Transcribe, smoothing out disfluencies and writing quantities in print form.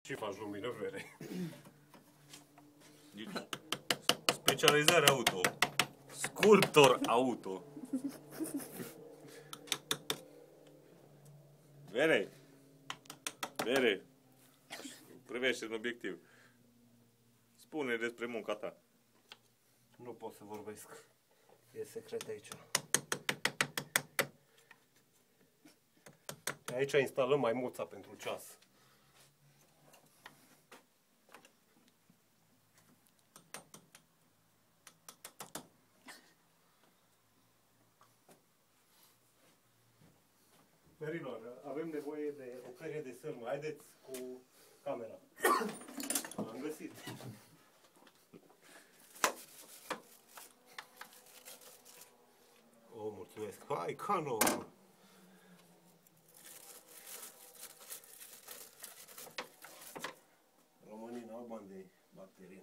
Și faci lumină verde. Specializare auto. Sculptor auto. Vere. Vere. Privește în obiectiv. Spune despre munca ta. Nu pot să vorbesc. E secret aici. Aici instalăm maimuța pentru ceas. Verilor, avem nevoie de o perie de sârmă. Haideți cu camera. Am găsit. O, mulțumesc. Hai, Cano! Românii n-au bani de bacterii.